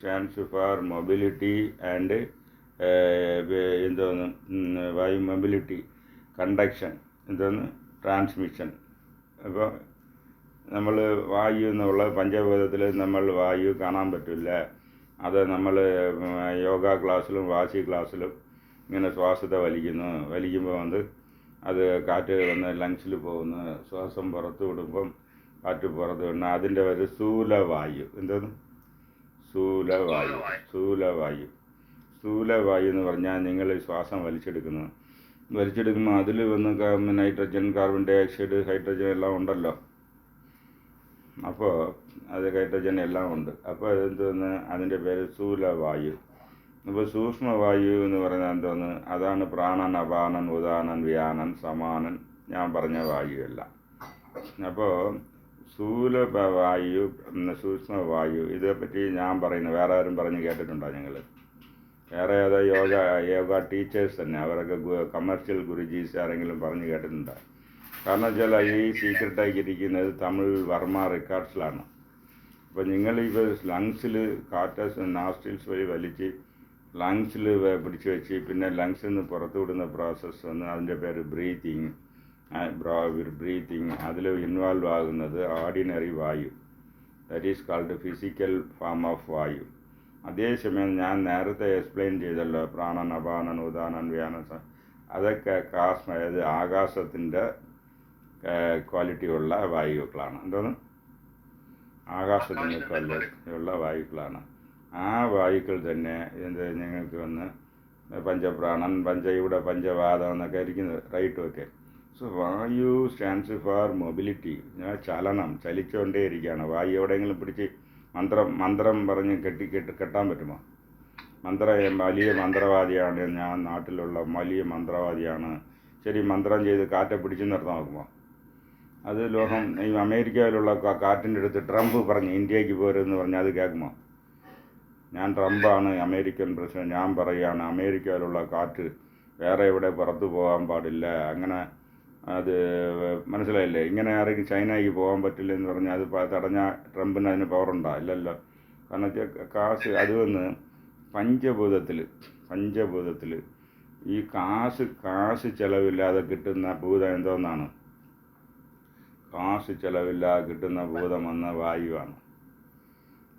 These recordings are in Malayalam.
stands for mobility and എന്തോന്ന് വായു മൊബിലിറ്റി, കണ്ടക്ഷൻ, എന്തോന്ന് ട്രാൻസ്മിഷൻ. അപ്പോൾ നമ്മൾ വായു എന്നുള്ള പഞ്ചഭൂതത്തിൽ നമ്മൾ വായു കാണാൻ പറ്റില്ല. അത് നമ്മൾ യോഗ ക്ലാസ്സിലും വാശി ക്ലാസ്സിലും ഇങ്ങനെ ശ്വാസത്തെ വലിക്കുമ്പോൾ അത് കാറ്റ് വന്ന് ലങ്സിൽ പോകുന്നു, ശ്വാസം പുറത്ത് വിടുമ്പം കാറ്റ് പുറത്ത് വിടണം. അതിൻ്റെ ഒരു സ്ഥൂലവായു. എന്തോന്ന് സ്ഥൂലവായു എന്ന് പറഞ്ഞാൽ നിങ്ങൾ ശ്വാസം വലിച്ചെടുക്കുമ്പോൾ അതിൽ വന്ന് nitrogen, carbon dioxide, hydrogen എല്ലാം ഉണ്ടല്ലോ. അപ്പോൾ അത് ഹൈഡ്രജൻ എല്ലാം ഉണ്ട്. അപ്പോൾ അതെന്തോന്ന്, അതിൻ്റെ പേര് സ്ഥൂലവായു. അപ്പോൾ സൂക്ഷ്മവായു എന്ന് പറയുന്നത് എന്തോന്ന്, അതാണ് പ്രാണൻ, അപാനൻ, ഉദാനൻ, വ്യാനൻ, സമാനൻ, ഞാൻ പറഞ്ഞ വായുവെല്ലാം. അപ്പോൾ സ്ഥൂലവായു, സൂക്ഷ്മവായു, ഇതേപ്പറ്റി ഞാൻ പറയുന്നു. വേറെ ആരും പറഞ്ഞ് കേട്ടിട്ടുണ്ടോ നിങ്ങൾ? വേറെ ഏതോ യോഗ ടീച്ചേഴ്സ് തന്നെ, അവരൊക്കെ കമേഴ്ഷ്യൽ ഗുരുജീസ് ആരെങ്കിലും പറഞ്ഞ് കേട്ടിട്ടുണ്ടോ? കാരണം വെച്ചാൽ ഈ സീക്രട്ടാക്കിയിരിക്കുന്നത് തമിഴ് വർമ്മ റെക്കോർഡ്സിലാണ്. അപ്പോൾ നിങ്ങളിപ്പോൾ ലങ്സിൽ കാറ്റ് നാസ്ട്രിൽസ് വഴി വലിച്ച് ലങ്സിൽ പിടിച്ച് വെച്ച് പിന്നെ ലങ്സിൽ നിന്ന് പുറത്തു വിടുന്ന പ്രോസസ്സ് അതിൻ്റെ പേര് ബ്രീത്തിങ്. അതിൽ ഇൻവോൾവ് ആകുന്നത് ഓർഡിനറി വായു, that is called physical form of വായു. അതേസമയം ഞാൻ നേരത്തെ എക്സ്പ്ലെയിൻ ചെയ്തല്ലോ, പ്രാണൻ, അപാനൻ, ഉദാനൻ, വ്യാനൻ, അതൊക്കെ അതായത് ആകാശത്തിൻ്റെ ക്വാളിറ്റി ഉള്ള വായുക്കളാണ്. എന്തോന്ന്, ആകാശത്തിൻ്റെ ക്വാളിറ്റി ഉള്ള വായുക്കളാണ്. ആ വായുക്കൾ തന്നെ ഞങ്ങൾക്ക് പഞ്ചപ്രാണൻ, ഇവിടെ പഞ്ചവാദം എന്നൊക്കെ ഇരിക്കുന്നത്, റൈറ്റും ഒക്കെ. സോ വായു സ്റ്റാൻഡ്സ് ഫോർ മൊബിലിറ്റി. ചലനം, ചലിച്ചുകൊണ്ടേ ഇരിക്കുകയാണ്. വായു എവിടെയെങ്കിലും പിടിച്ച് മന്ത്രം പറഞ്ഞ് കെട്ടാൻ പറ്റുമോ? വലിയ മന്ത്രവാദിയാണ് ഞാൻ, നാട്ടിലുള്ള വലിയ മന്ത്രവാദിയാണ്, ശരി, മന്ത്രം ചെയ്ത് കാറ്റെ പിടിച്ച് നിർത്താൻ നോക്കുമോ? അത് ലോകം ഈ അമേരിക്കയിലുള്ള കാറ്റിൻ്റെ അടുത്ത് ട്രംപ് പറഞ്ഞ് ഇന്ത്യക്ക് പോരെന്ന് പറഞ്ഞാൽ അത് കേൾക്കുമോ? ഞാൻ ട്രംപാണ്, അമേരിക്കൻ പ്രസിഡന്റ്, ഞാൻ പറയുകയാണ് അമേരിക്കയിലുള്ള കാറ്റ് വേറെ എവിടെ പുറത്തു പോകാൻ പാടില്ല, അങ്ങനെ അത് മനസ്സിലായില്ലേ? ഇങ്ങനെ ആരെങ്കിലും ചൈനയ്ക്ക് പോകാൻ പറ്റില്ല എന്ന് പറഞ്ഞാൽ അത് തടഞ്ഞാൽ ട്രംപിന് അതിന് പവറുണ്ടോ? ഇല്ലല്ലോ. കാരണം കാശ് അത് പഞ്ചഭൂതത്തിൽ ഈ കാശ് ചിലവില്ലാതെ കിട്ടുന്ന ഭൂതം എന്തോന്നാണ്? കാശ് ചിലവില്ലാതെ കിട്ടുന്ന ഭൂതം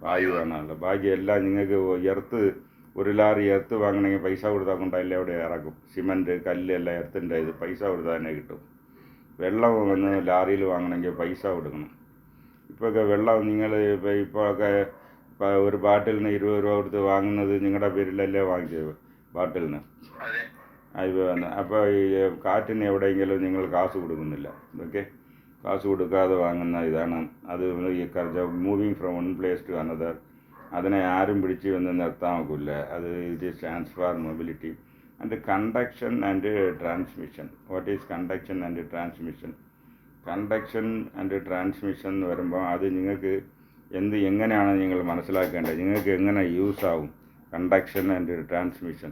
വായുവാണല്ലോ. ബാക്കി എല്ലാം നിങ്ങൾക്ക് ഒരു ലാറി എർത്ത് വാങ്ങണമെങ്കിൽ പൈസ കൊടുത്താൽ കൊണ്ടല്ല എവിടെ ഇറക്കും. സിമൻറ്റ്, കല്ല് എല്ലാം എർത്തിൻ്റെ ഇത് പൈസ കൊടുത്താൽ തന്നെ കിട്ടും. വെള്ളം ലാറിയിൽ വാങ്ങണമെങ്കിൽ പൈസ കൊടുക്കണം. ഇപ്പോഴൊക്കെ വെള്ളം നിങ്ങൾ ഇപ്പോഴൊക്കെ ഒരു ബാട്ടിലിന് 20 രൂപ കൊടുത്ത് വാങ്ങുന്നത് നിങ്ങളുടെ പേരിലല്ലേ വാങ്ങിച്ചത് ബാട്ടിലിന്. അപ്പോൾ ഈ കാറ്റിന് എവിടെയെങ്കിലും നിങ്ങൾ കാശ് കൊടുക്കുന്നില്ല. ഓക്കെ, കാശ് കൊടുക്കാതെ വാങ്ങുന്ന ഇതാണ്. അത് ഈ moving from one place to another, അതിനെ ആരും പിടിച്ച് വന്ന് നിർത്താൻ നോക്കില്ല. അത് it is stands for mobility and conduction and transmission. What is conduction and transmission? Conduction and transmission എന്ന് വരുമ്പോൾ അത് നിങ്ങൾക്ക് എങ്ങനെയാണ് നിങ്ങൾ മനസ്സിലാക്കേണ്ടത്? നിങ്ങൾക്ക് എങ്ങനെ യൂസ് ആവും കണ്ടക്ഷൻ ആൻഡ് ട്രാൻസ്മിഷൻ?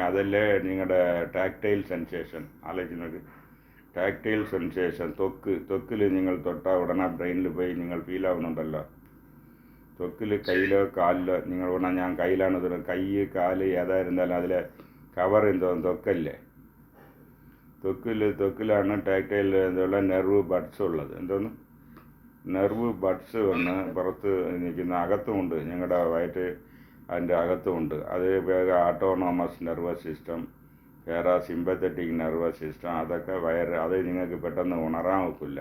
അതല്ലേ നിങ്ങളുടെ ടാക്ടൈൽ സെൻസേഷൻ. ആലോചിക്കുന്നത് ടാക്ടൈൽ സെൻസേഷൻ, ത്വക്കിൽ നിങ്ങൾ തൊട്ടാൽ ഉടനെ ബ്രെയിനിൽ പോയി നിങ്ങൾ ഫീൽ ആവുന്നുണ്ടല്ലോ. ത്വക്കിൽ, കയ്യിലോ കാലിലോ നിങ്ങൾ ഉടനെ ഞാൻ കയ്യിലാണ് കൈ, കാല് ഏതായിരുന്നാലും അതിലെ കവർ ത്വക്കല്ലേ. ത്വക്കിലാണ് ടാക്ടൈൽ എന്നുള്ള നെർവ് ബഡ്സ് ഉള്ളത്. നെർവ് ബഡ്സ് പുറത്ത് നിൽക്കുന്ന അകത്തുമുണ്ട്, ഞങ്ങളുടെ വയറ്റ് അതിൻ്റെ അകത്തുമുണ്ട്. അത് autonomous nervous system, parasympathetic nervous system, അതൊക്കെ അത് നിങ്ങൾക്ക് പെട്ടെന്ന് ഉണരാൻ ഒക്കില്ല.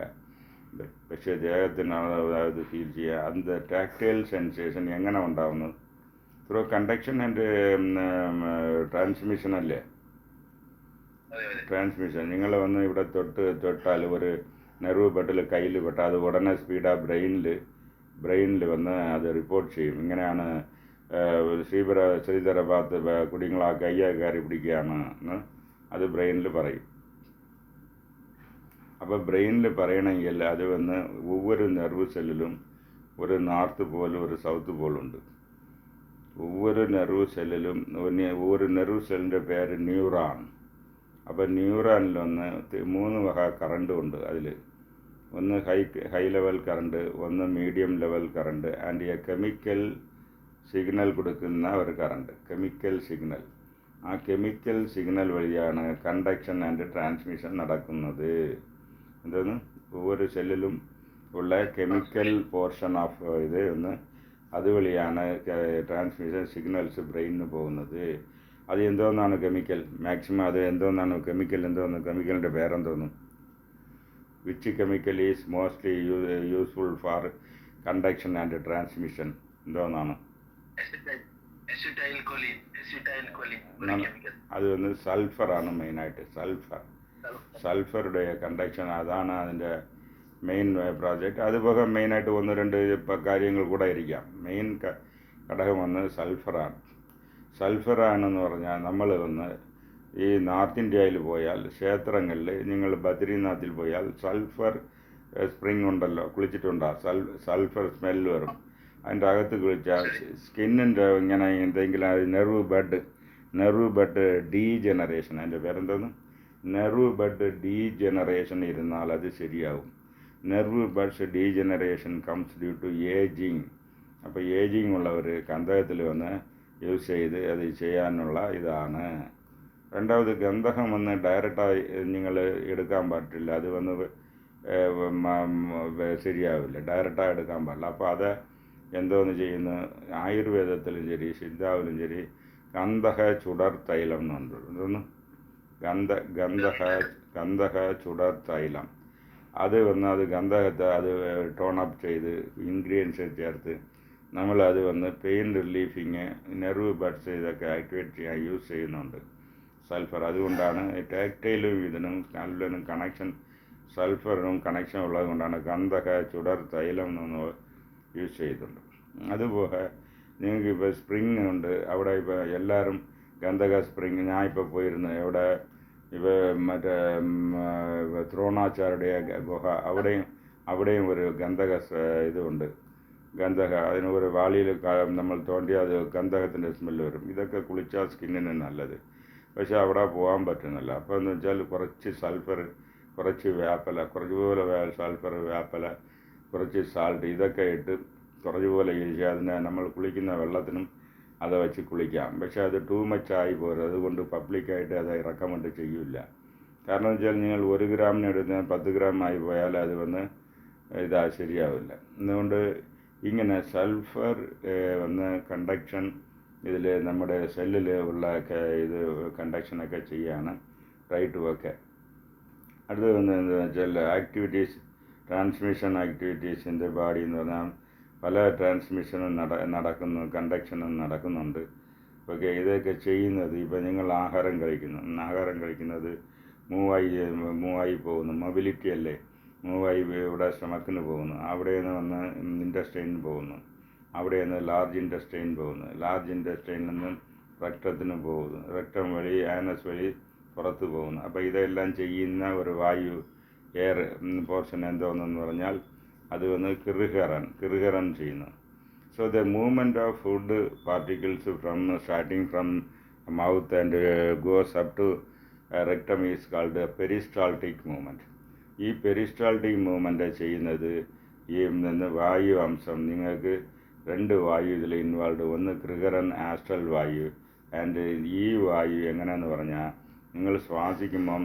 പക്ഷേ ദേഹത്തിനാണ് അത് ഫീൽ ചെയ്യുക. അത് ടാക്ടൈൽ സെൻസേഷൻ എങ്ങനെ ഉണ്ടാകുന്നത്? ത്രൂ കണ്ടക്ഷൻ ആൻഡ് ട്രാൻസ്മിഷൻ അല്ലേ? ട്രാൻസ്മിഷൻ. നിങ്ങൾ ഇവിടെ തൊട്ടാൽ ഒരു നെർവ് ബട്ടിൽ കയ്യിൽ പെട്ടാൽ അത് ഉടനെ സ്പീഡാണ് ബ്രെയിനിൽ അത് റിപ്പോർട്ട് ചെയ്യും. ഇങ്ങനെയാണ് ശ്രീധര ഭാഗത്ത് കുടിങ്ങളാ കയ്യെ കയറി പിടിക്കുകയാണ് എന്ന് അത് ബ്രെയിനിൽ പറയും. അപ്പോൾ ബ്രെയിനിൽ പറയണമെങ്കിൽ അത് ഒവ്വൊരു നെർവ് സെല്ലിലും ഒരു നോർത്ത് പോലും ഒരു സൗത്ത് പോളുണ്ട്. ഒവ്വൊരു നെർവ് സെല്ലിലും ഒവ്വൊരു നെർവ് സെല്ലിൻ്റെ പേര് ന്യൂറാൺ. അപ്പോൾ ന്യൂറാനിൽ 3 വക കറണ്ടും ഉണ്ട്. അതിൽ ഒന്ന് ഹൈ ലെവൽ കറണ്ട്, ഒന്ന് medium level current and A chemical signal കൊടുക്കുന്ന ഒരു കറണ്ട്, കെമിക്കൽ സിഗ്നൽ. ആ കെമിക്കൽ സിഗ്നൽ വഴിയാണ് കണ്ടക്ഷൻ ആൻഡ് ട്രാൻസ്മിഷൻ നടക്കുന്നത്. എന്താണ്? ഒവ്വൊരു സെല്ലിലും ഉള്ള കെമിക്കൽ പോർഷൻ ഓഫ് ഇത് ഒന്ന് അതുവഴിയാണ് ട്രാൻസ്മിഷൻ സിഗ്നൽസ് ബ്രെയിനിന് പോകുന്നത്. അത് എന്തോന്നാണ് കെമിക്കൽ? മാക്സിമം അത് എന്തോന്നാണ് കെമിക്കൽ? കെമിക്കലിൻ്റെ പേരെന്തോന്നും? Which chemical is mostly useful for conduction and transmission? എന്തോന്നാണ്? അത് ഒന്ന് സൾഫറാണ് മെയിനായിട്ട്. സൾഫറുടെ കണ്ടക്ഷൻ, അതാണ് അതിൻ്റെ മെയിൻ പ്രോജക്റ്റ്. അതുപോലെ മെയിനായിട്ട് ഒന്ന് രണ്ട് കാര്യങ്ങൾ കൂടെ ഇരിക്കാം. മെയിൻ ഘടകം വന്ന് സൾഫറാണ്. സൾഫറാണെന്ന് പറഞ്ഞാൽ നമ്മൾ ഒന്ന് ഈ നോർത്ത് ഇന്ത്യയിൽ പോയാൽ ക്ഷേത്രങ്ങളിൽ, നിങ്ങൾ ബദ്രിനാഥിൽ പോയാൽ സൾഫർ സ്പ്രിങ് ഉണ്ടല്ലോ, കുളിച്ചിട്ടുണ്ടോ? സൾഫർ സ്മെല്ല് വരും. അതിൻ്റെ അകത്ത് കുളിച്ചാൽ സ്കിന്നിൻ്റെ ഇങ്ങനെ എന്തെങ്കിലും നെർവ് ബഡ് ഡീജനറേഷൻ, അതിൻ്റെ പേരെന്തോന്ന്? നെർവ് ബഡ് ഡീജനറേഷൻ ഇരുന്നാൽ അത് ശരിയാവും. Nerve buds degeneration comes due to ageing. അപ്പോൾ ഏജിങ് ഉള്ളവർ ഗന്ധകത്തിൽ വന്ന് യൂസ് ചെയ്ത് അത് ചെയ്യാനുള്ള ഇതാണ്. രണ്ടാമത്, ഗന്ധകം വന്ന് ഡയറക്റ്റായി നിങ്ങൾ എടുക്കാൻ പറ്റില്ല. അത് വന്ന് ശരിയാവില്ല, ഡയറക്റ്റായി എടുക്കാൻ പാടില്ല. അപ്പോൾ അത് എന്തോന്ന് ചെയ്യുന്നു? ആയുർവേദത്തിലും ശരി സിദ്ധാവിലും ശരി ഗന്ധക ചുടർ തൈലം എന്നുണ്ട്. എന്തോന്ന്? ഗന്ധക ചുടർ തൈലം. അത് വന്ന് അത് ഗന്ധകത്തെ അത് ടോൺ അപ്പ് ചെയ്ത് ഇൻഗ്രീഡിയൻസ് ചേർത്ത് നമ്മളത് വന്ന് പെയിൻ റിലീഫിങ്, നെർവ് ബഡ്സ് ഇതൊക്കെ ആക്ടിവേറ്റ് ചെയ്യാൻ യൂസ് ചെയ്യുന്നുണ്ട് സൾഫർ. അതുകൊണ്ടാണ് ടാക്ടൈലും ഇതിനും നല്ലൊരു കണക്ഷൻ, സൾഫറിനും കണക്ഷൻ ഉള്ളത് കൊണ്ടാണ് ഗന്ധക ചുടർ തൈലം എന്ന് യൂസ് ചെയ്തിട്ടുണ്ട്. അതുപോലെ നിങ്ങൾക്ക് ഇപ്പോൾ സ്പ്രിങ് ഉണ്ട്. അവിടെ ഇപ്പോൾ എല്ലാവരും ഗന്ധക സ്പ്രിങ്, ഞാൻ ഇപ്പോൾ പോയിരുന്നു എവിടെ, ഇപ്പോൾ മറ്റേ ദ്രോണാചാര്യ ഗുഹ, അവിടെയും ഒരു ഗന്ധക ഇതുണ്ട്. ഗന്ധക അതിന് ഒരു വാളിയിൽ നമ്മൾ തോണ്ടിയാൽ അത് ഗന്ധകത്തിൻ്റെ സ്മെല്ല് വരും. ഇതൊക്കെ കുളിച്ചാൽ സ്കിന്നിന് നല്ലത്. പക്ഷേ അവിടെ പോകാൻ പറ്റുന്നില്ല. അപ്പോൾ എന്ന് വെച്ചാൽ കുറച്ച് സൾഫർ, കുറച്ച് വേപ്പല, കുറച്ചുപോലെ സൾഫർ, വേപ്പല, കുറച്ച് സാൾട്ട്, ഇതൊക്കെ ഇട്ട് കുറച്ചുപോലെ ഇരിക്കുക. അതിനെ നമ്മൾ കുളിക്കുന്ന വെള്ളത്തിനും അത് വെച്ച് കുളിക്കാം. പക്ഷേ അത് ടൂ മച്ച് ആയി പോരും. അതുകൊണ്ട് പബ്ലിക്കായിട്ട് അത് റെക്കമെൻഡ് ചെയ്യില്ല. കാരണം വെച്ചാൽ നിങ്ങൾ 1 ഗ്രാമിന് എടുത്ത് 10 ഗ്രാം ആയി പോയാൽ അത് വന്ന് ശരിയാവില്ല. അതുകൊണ്ട് ഇങ്ങനെ സൾഫർ വന്ന് കണ്ടക്ഷൻ ഇതിൽ നമ്മുടെ സെല്ലിൽ ഉള്ള ഇത് കണ്ടക്ഷനൊക്കെ ചെയ്യാണ് റൈറ്റ് ഒക്കെ. അടുത്തത് വന്ന് എന്താണെന്ന് വെച്ചാൽ activities, transmission activities in the body എന്ന് പറഞ്ഞാൽ പല ട്രാൻസ്മിഷനും നടക്കുന്നു, കണ്ടക്ഷനും നടക്കുന്നുണ്ട്. ഓക്കെ, ഇതൊക്കെ ചെയ്യുന്നത് ഇപ്പോൾ നിങ്ങൾ ആഹാരം കഴിക്കുന്നത് മൂവായി പോകുന്നു, മൊബിലിറ്റി അല്ലേ, മൂവായി ഇവിടെ സ്റ്റമക്കിന് പോകുന്നു, അവിടെ നിന്ന് വന്ന് ഇൻറ്റസ്റ്റൈനിന് പോകുന്നു, അവിടെ നിന്ന് ലാർജ് ഇൻറ്റസ്റ്റൈൻ പോകുന്നു, ലാർജ് ഇൻറ്റസ്റ്റൈനിൽ നിന്ന് റക്തത്തിന് പോകുന്നു, റക്തം വഴി ആനസ് വഴി പുറത്ത് പോകുന്നു. അപ്പോൾ ഇതെല്ലാം ചെയ്യുന്ന ഒരു വായു എയർ പോർഷൻ എന്തോന്നെന്ന് പറഞ്ഞാൽ അത് വന്ന് കിറുകറൻ ചെയ്യുന്നു. So the movement of food particles starting from mouth and goes up to rectum is called peristaltic movement. ഈ പെരിസ്റ്റാൾട്ടിക് മൂവ്മെൻറ്റ് ചെയ്യുന്നത് ഈ വായു അംശം, നിങ്ങൾക്ക് 2 വായു ഇതിൽ ഇൻവോൾവ്. ഒന്ന് ക്രിഗറൻ ആസ്ട്രൽ വായു. ആൻഡ് ഈ വായു എങ്ങനെയാണെന്ന് പറഞ്ഞാൽ നിങ്ങൾ ശ്വാസിക്കുമ്പം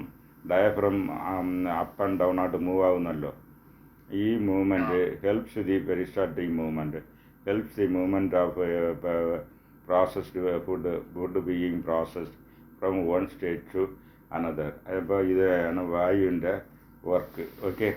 ഡയഫ്രം അപ്പ് ആൻഡ് ഡൗൺ ആയിട്ട് മൂവ് ആവുന്നല്ലോ. ഈ movement helps the peristaltic movement, helps the movement of processed food being processed from one state to another. അപ്പോൾ ഇതാണ് വായുവിൻ്റെ വർക്ക്. ഓക്കെ.